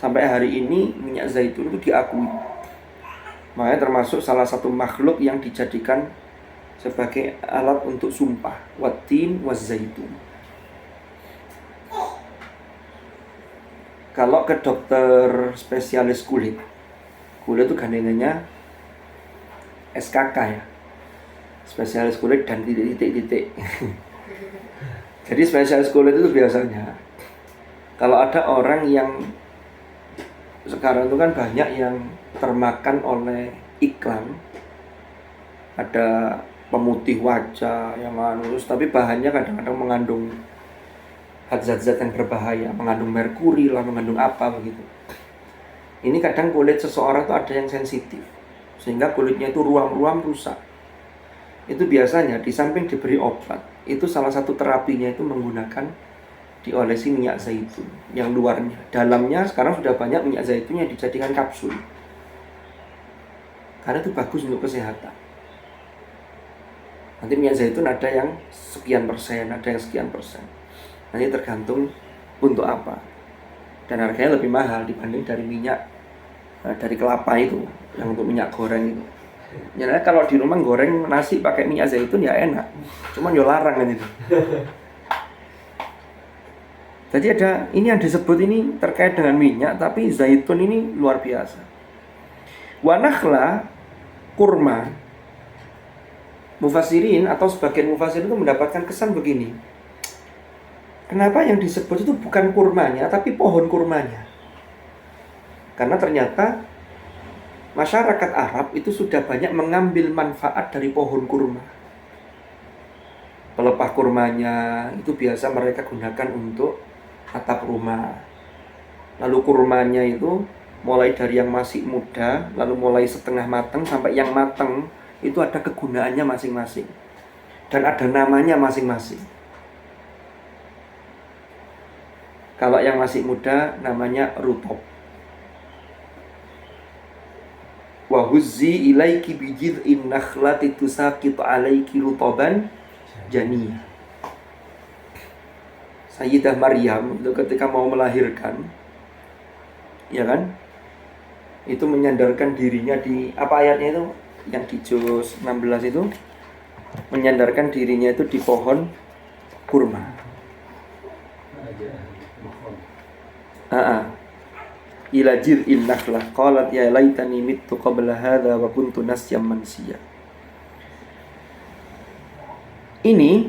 Sampai hari ini minyak zaitun itu diakui. Makanya termasuk salah satu makhluk yang dijadikan sebagai alat untuk sumpah. Wattin wazzaitun. Kalau ke dokter spesialis kulit itu gandengannya SKK ya. Spesialis kulit dan titik-titik. Jadi spesialis kulit itu biasanya kalau ada orang yang sekarang itu kan banyak yang termakan oleh iklan, ada pemutih wajah yang halus, tapi bahannya kadang-kadang mengandung zat-zat yang berbahaya, mengandung merkuri lah, mengandung apa begitu. Ini kadang kulit seseorang itu ada yang sensitif, sehingga kulitnya itu ruam-ruam rusak. Itu biasanya di samping diberi obat, itu salah satu terapinya itu menggunakan diolesi minyak zaitun yang luarnya. Dalamnya sekarang sudah banyak minyak zaitun yang dijadikan kapsul, karena itu bagus untuk kesehatan. Nanti minyak zaitun ada yang sekian persen, ada yang sekian persen. Nanti tergantung untuk apa. Dan harganya lebih mahal dibanding dari minyak dari kelapa itu, yang untuk minyak goreng itu. Ya kalau di rumah goreng nasi pakai minyak zaitun ya enak, cuman ya larang kan itu. Jadi ada ini yang disebut ini terkait dengan minyak, tapi zaitun ini luar biasa. Wa nakhla, kurma. Mufassirin atau sebagian mufassirin itu mendapatkan kesan begini. Kenapa yang disebut itu bukan kurmanya, tapi pohon kurmanya? Karena ternyata masyarakat Arab itu sudah banyak mengambil manfaat dari pohon kurma. Pelepah kurmanya itu biasa mereka gunakan untuk atap rumah. Lalu kurmanya itu mulai dari yang masih muda, lalu mulai setengah matang sampai yang matang, itu ada kegunaannya masing-masing. Dan ada namanya masing-masing. Kalau yang masih muda namanya rutob. Wa huzzi ilaiki bijid'in nakhlati tusaqitu alaiki rutoban janiyah. Sayyidah Maryam itu ketika mau melahirkan, ya kan, itu menyandarkan dirinya di apa ayatnya itu yang di juz 16 itu, menyandarkan dirinya itu di pohon kurma. Ila jir'in nakhlah qalat ya laitani mittu qabla hadza wa kuntu nasyam mansiya. Ini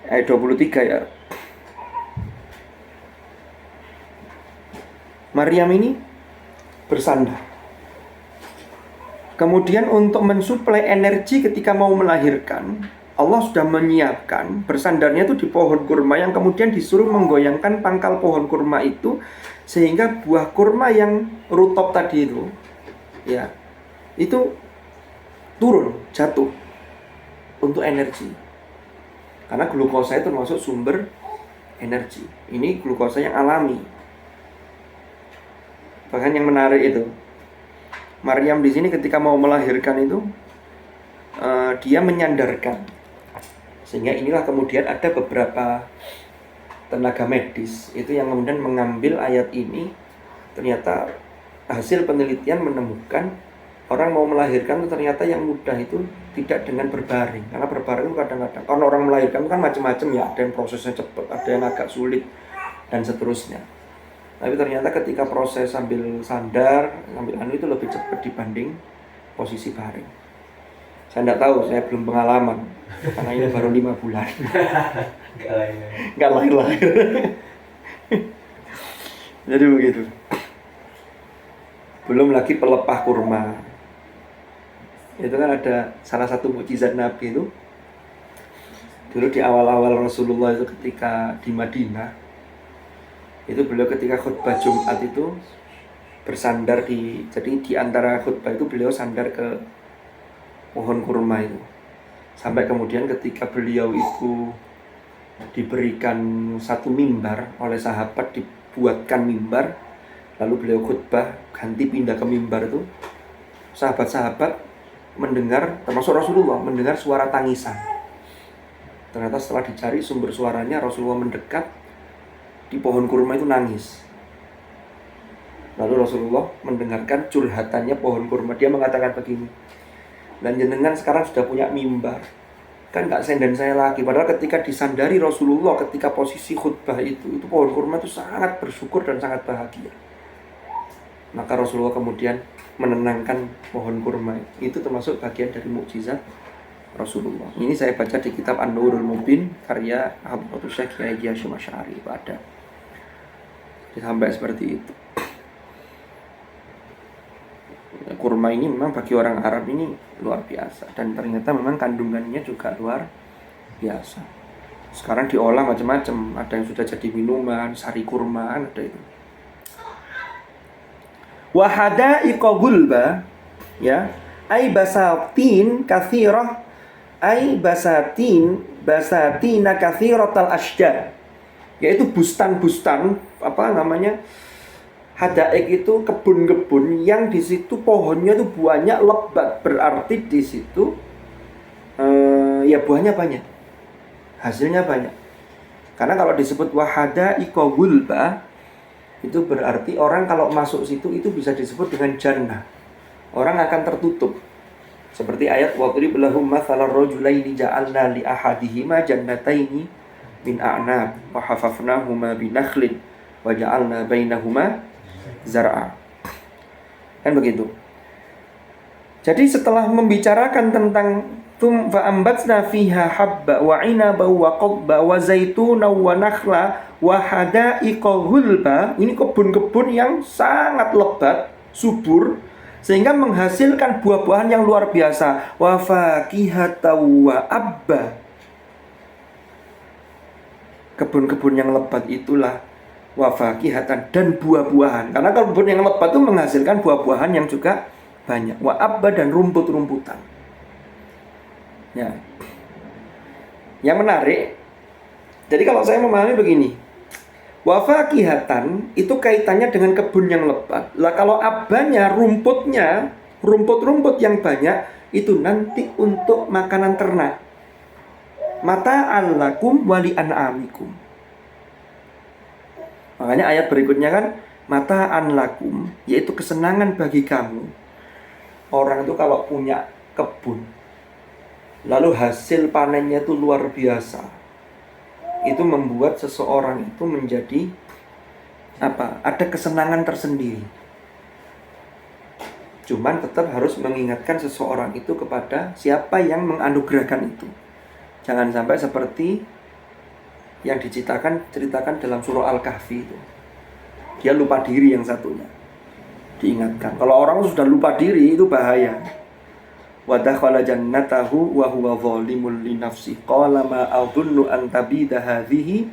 ayat 23 ya. Maryam ini bersandar. Kemudian untuk mensuplai energi ketika mau melahirkan, Allah sudah menyiapkan bersandarnya itu di pohon kurma yang kemudian disuruh menggoyangkan pangkal pohon kurma itu sehingga buah kurma yang rutop tadi itu ya itu turun, jatuh untuk energi. Karena glukosa itu termasuk sumber energi. Ini glukosa yang alami. Bahkan yang menarik itu Maryam di sini ketika mau melahirkan itu dia menyandarkan. Sehingga inilah kemudian ada beberapa tenaga medis itu yang kemudian mengambil ayat ini. Ternyata hasil penelitian menemukan orang mau melahirkan itu ternyata yang mudah itu tidak dengan berbaring. Karena berbaring itu kadang-kadang kalau orang melahirkan itu kan macam-macam ya, ada yang prosesnya cepat, ada yang agak sulit dan seterusnya. Tapi ternyata ketika proses sambil sandar, sambil itu lebih cepat dibanding posisi baring. Saya tidak tahu, saya belum pengalaman karena ini baru 5 bulan. Nggak lahir-lahir. Jadi begitu. Belum lagi pelepah kurma. Itu kan ada salah satu mukjizat Nabi itu. Dulu di awal-awal Rasulullah itu ketika di Madinah, itu beliau ketika khutbah Jumat itu bersandar jadi di antara khutbah itu beliau sandar ke pohon kurma itu. Sampai kemudian ketika beliau itu diberikan satu mimbar oleh sahabat, dibuatkan mimbar, lalu beliau khutbah ganti pindah ke mimbar itu, sahabat-sahabat mendengar, termasuk Rasulullah, mendengar suara tangisan. Ternyata setelah dicari sumber suaranya, Rasulullah mendekat di pohon kurma itu nangis. Lalu Rasulullah mendengarkan curhatannya pohon kurma. Dia mengatakan begini, dan jenengan sekarang sudah punya mimbar, kan gak senden saya lagi. Padahal ketika disandari Rasulullah, ketika posisi khutbah itu pohon kurma itu sangat bersyukur dan sangat bahagia. Maka Rasulullah kemudian menenangkan pohon kurma. Itu termasuk bagian dari mukjizat Rasulullah. Ini saya baca di kitab An-Nurul Mubin karya Habibur Syekh Kiai Hasyim Asy'ari. Ada sampai seperti itu. Kurma ini memang bagi orang Arab ini luar biasa, dan ternyata memang kandungannya juga luar biasa. Sekarang diolah macam-macam, ada yang sudah jadi minuman, sari kurma, ada itu. Wa hadaiqa gulba, ya, ai basatin katsirah, ai basatina katsiratal asjar, yaitu bustan-bustan, hadaik itu kebun-kebun yang di situ pohonnya itu buahnya lebat, berarti di situ ya buahnya banyak, hasilnya banyak. Karena kalau disebut wahadaiqa gulba, itu berarti orang kalau masuk situ itu bisa disebut dengan jannah. Orang akan tertutup. Seperti ayat wadrib lahum mathalar rajulaini ja'alna li ahadihima jannataini min a'nab wa hafafnahuma binakhlin wa ja'alna bainahuma zar'a. Kan begitu. Jadi setelah membicarakan tentang fa ambatna fiha habba wa 'inaba wa qadba wa zaituna wa nakhla wa hadaiqa ghulba, ini kebun-kebun yang sangat lebat, subur, sehingga menghasilkan buah-buahan yang luar biasa. Wa fakihata wa abba. Kebun-kebun yang lebat itulah wa fakihatan, dan buah-buahan. Karena kebun yang lebat itu menghasilkan buah-buahan yang juga banyak. Wa abba, dan rumput-rumputan. Ya. Yang menarik, jadi kalau saya memahami begini, wa fakihatan itu kaitannya dengan kebun yang lebat. Lah kalau abanya, rumputnya, rumput-rumput yang banyak itu nanti untuk makanan ternak. Mata'an lakum wa li an'amikum. Makanya ayat berikutnya kan mata'an lakum, yaitu kesenangan bagi kamu. Orang itu kalau punya kebun, lalu hasil panennya itu luar biasa, itu membuat seseorang itu menjadi ada kesenangan tersendiri. Cuman tetap harus mengingatkan seseorang itu kepada siapa yang menganugerahkan itu. Jangan sampai seperti yang diceritakan dalam surah Al-Kahfi itu. Dia lupa diri yang satunya. Diingatkan. Kalau orang sudah lupa diri itu bahaya. Wa dakhala jannatahu wa huwa zalimun li nafsi qala ma adunnu an tabida hadhihi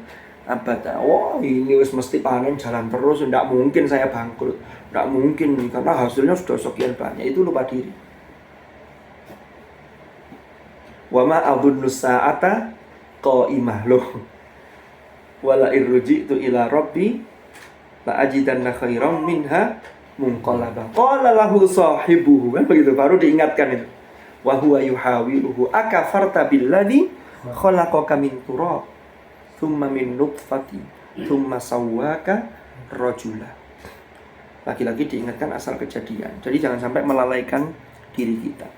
abada. Wah, ini wis mesti panen jalan terus, tidak mungkin saya bangkrut. Tidak mungkin karena hasilnya sudah sekian banyak. Itu lupa diri. Wa ma adunnu sa'ata qa'imah loh. Wala irji'tu ila rabbi la ajidanna khairam minha munqalaba. Qala lahu sahibuhu, kan begitu, baru diingatkan itu. Wa huwa yuhawiluhu akafarta billadzi khalaqaka min turab thumma min nutfatin thumma sawwaka rajula. Lagi-lagi diingatkan asal kejadian. Jadi jangan sampai melalaikan diri kita.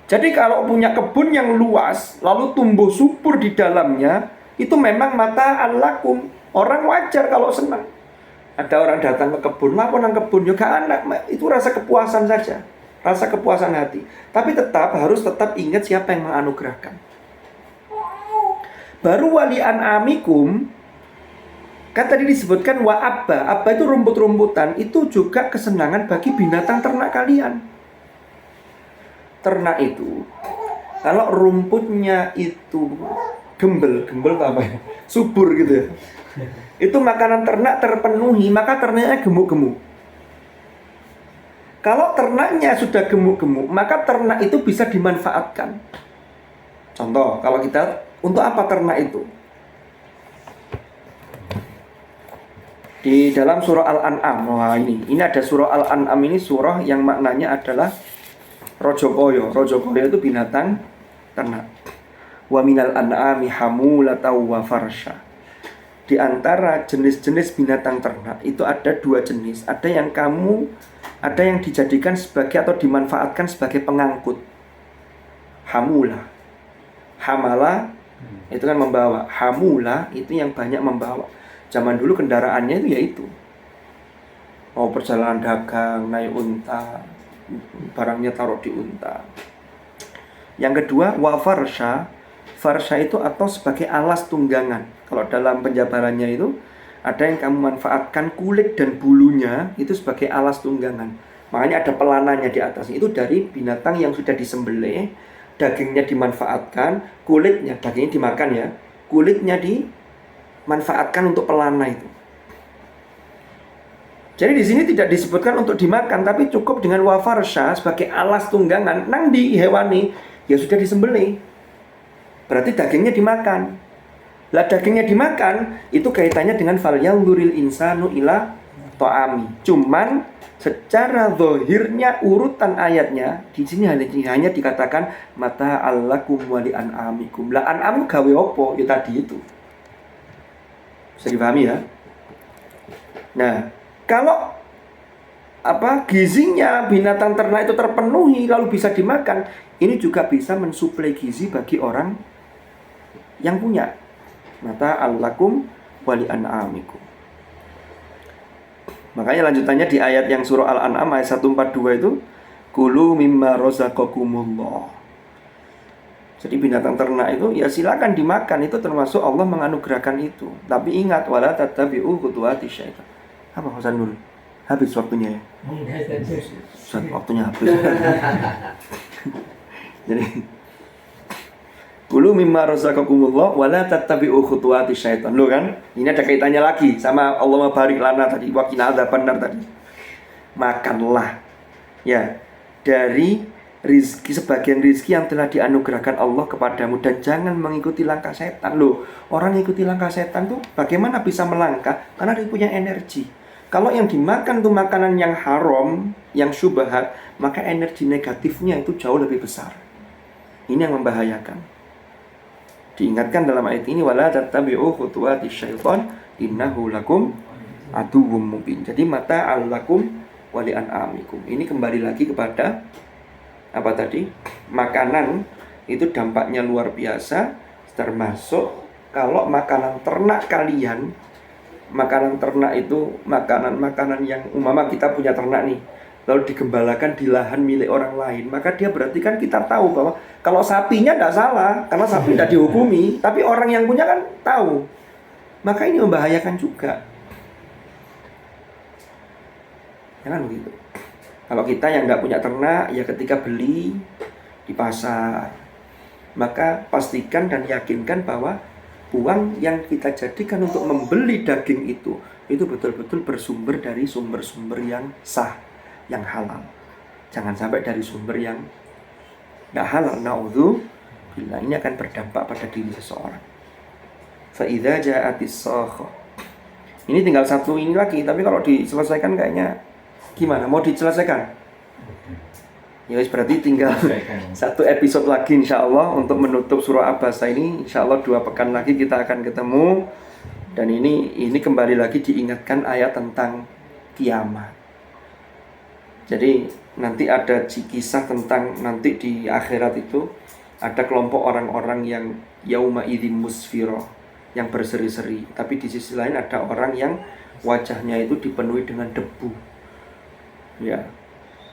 Jadi kalau punya kebun yang luas lalu tumbuh subur di dalamnya, itu memang mata'an lakum. Orang wajar kalau senang. Ada orang datang ke kebun, apa nang kebun juga anak, itu rasa kepuasan saja. rasa kepuasan hati. Tapi harus tetap ingat siapa yang menganugerahkan. Baru wali an'amikum, kan tadi disebutkan wa abba. Abba itu rumput-rumputan, itu juga kesenangan bagi binatang ternak kalian. Ternak itu, kalau rumputnya itu gembel apa ya? Subur gitu ya. Itu makanan ternak terpenuhi, maka ternaknya gemuk-gemuk. Kalau ternaknya sudah gemuk-gemuk, maka ternak itu bisa dimanfaatkan. Contoh, kalau kita, untuk apa ternak itu? Di dalam surah Al-An'am, wah ini ada surah Al-An'am, ini surah yang maknanya adalah rojokoyo. Rojokoyo itu binatang ternak. Wa minal an'ami hamulatan wa farsha. Di antara jenis-jenis binatang ternak itu ada 2 jenis. Ada yang dijadikan sebagai atau dimanfaatkan sebagai pengangkut. Hamula. Hamala itu kan membawa. Hamula itu yang banyak membawa. Zaman dulu kendaraannya itu yaitu mau perjalanan dagang, naik unta, barangnya taruh di unta. Yang kedua, wa farsha. Farsha itu atau sebagai alas tunggangan. Kalau dalam penjabarannya itu ada yang kamu manfaatkan kulit dan bulunya itu sebagai alas tunggangan. Makanya ada pelananya di atas. Itu dari binatang yang sudah disembelih, dagingnya dimanfaatkan, kulitnya, dagingnya dimakan ya, kulitnya dimanfaatkan untuk pelana itu. Jadi di sini tidak disebutkan untuk dimakan, tapi cukup dengan wa farsha sebagai alas tunggangan. Nang di hewani ya sudah disembelih. Berarti dagingnya dimakan. Lah dagingnya dimakan itu kaitannya dengan fal yanzuril insanu ila ta'ami. Cuman secara zahirnya urutan ayatnya di sini hanya dikatakan mata allakum wa li an'amikum. Lah an'am gawe opo? Ya tadi itu. Bisa dipahami ya? Nah, kalau gizinya binatang ternak itu terpenuhi lalu bisa dimakan, ini juga bisa mensuplai gizi bagi orang yang punya. Mata allakum wali an'amikum. Makanya lanjutannya di ayat yang surah Al-An'am ayat 142 itu kulu mimma razaqakumullah. Jadi binatang ternak itu ya silakan dimakan, itu termasuk Allah menganugerahkan itu. Tapi ingat wala tattabi'u khutuwati syaitan. Apa Hasan dulu? Habis waktunya ya. Waktunya habis. Jadi kulu mimma razaqakumullah wala tattabi'u khutuwati syaitan. Loh kan? Ini ada kaitannya lagi sama Allah barik lana tadi, wa qina adzabannar tadi. Makanlah ya dari rizki, sebagian rizki yang telah dianugerahkan Allah kepadamu, dan jangan mengikuti langkah setan. Loh, orang ikuti langkah setan tuh bagaimana bisa melangkah? Karena dia punya energi. Kalau yang dimakan tuh makanan yang haram, yang syubhat, maka energi negatifnya itu jauh lebih besar. Ini yang membahayakan. Diingatkan dalam ayat ini wala tattabi'u khutuwati syaitan innahu lakum aduwwum mubin. Jadi mata allakum wali an'amikum. Ini kembali lagi kepada apa tadi? Makanan itu dampaknya luar biasa, termasuk kalau makanan ternak kalian, makanan ternak itu makanan yang umpama kita punya ternak nih, lalu digembalakan di lahan milik orang lain, maka dia berarti kan kita tahu bahwa kalau sapinya tidak salah, karena sapi tidak dihukumi, tapi orang yang punya kan tahu. Maka ini membahayakan juga. Jangan begitu. Kalau kita yang nggak punya ternak, ya ketika beli di pasar, maka pastikan dan yakinkan bahwa uang yang kita jadikan untuk membeli daging itu betul-betul bersumber dari sumber-sumber yang sah, yang halal. Jangan sampai dari sumber yang nggak halal. Naudzubillah, ini akan berdampak pada diri seseorang. Fa idza ja'atis sakhah. Ini tinggal satu ini lagi, tapi kalau diselesaikan kayaknya gimana? Mau diselesaikan? Ya berarti tinggal satu episode lagi insyaallah untuk menutup surah Abasa ini. Insyaallah 2 pekan lagi kita akan ketemu. Dan ini kembali lagi diingatkan ayat tentang kiamat. Jadi nanti ada kisah tentang nanti di akhirat itu ada kelompok orang-orang yang yauma idzin musfira, yang berseri-seri. Tapi di sisi lain ada orang yang wajahnya itu dipenuhi dengan debu. Ya.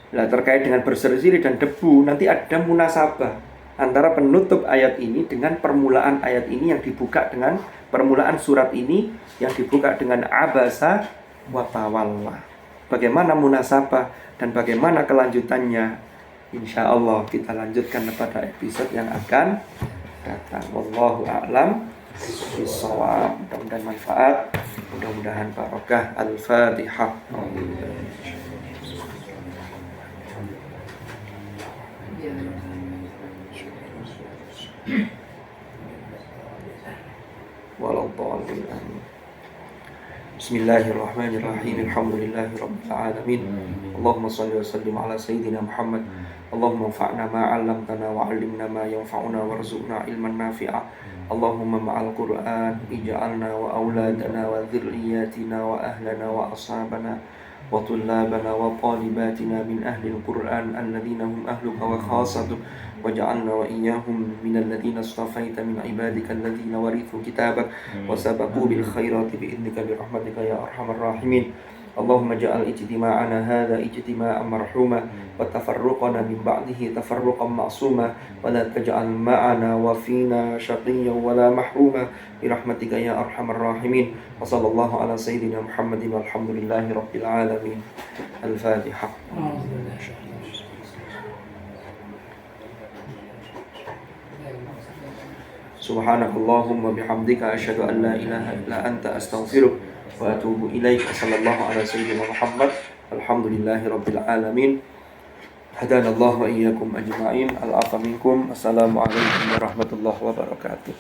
Nah, terkait dengan berseri-seri dan debu, nanti ada munasabah antara penutup ayat ini dengan permulaan ayat ini yang dibuka dengan permulaan surat ini yang dibuka dengan abasa wa tawalla. Bagaimana munasabah dan bagaimana kelanjutannya? Insya Allah kita lanjutkan pada episode yang akan datang. Wallahu a'lam bishawab. Mudah-mudahan manfaat, mudah-mudahan barokah. Al-Fatihah. Walaupun amin. Bismillahirrahmanirrahim. Alhamdulillahirabbil alamin. Allahumma shalli wa sallim ala sayyidina Muhammad. Allahumma anfa'na ma 'allamtana wa 'allimna ma yanfa'una warzuqna ilman nafi'a. Allahumma ma'al Qur'an ij'alna wa auladana wa dhurriyyatina wa ahlana wa ashabana wa tullabana wa talibatina min ahli al-Qur'an alladhina hum ahluka wa khassatuka waj'alna wa iyyahum minal ladzina istafaita min ibadika alladzina warithu kitabak wa sabaqu bil khairati bi idnika bi rahmatika ya arhamar rahimin. Allahumma ja'al ijtima'ana hadha ijtima'an marhuma wa tafarruqana min ba'dihi tafarruqan ma'suma wa la taj'al ma'ana wa fina shaqiyyan wa la mahruma bi rahmatika ya arhamar rahimin. Wa sallallahu ala sayyidina Muhammadin walhamdulillahi rabbil alamin. Al-Fatihah. Subhanakallahumma bihamdika asyhadu an la ilaha illa anta astaghfiruka wa atubu ilaik. Sallallahu ala sayyidina Muhammad. Alhamdulillahi rabbil alamin. Hadanallahu wa iyyakum ajma'in. Al-afa minkum. Assalamualaikum warahmatullahi wabarakatuh.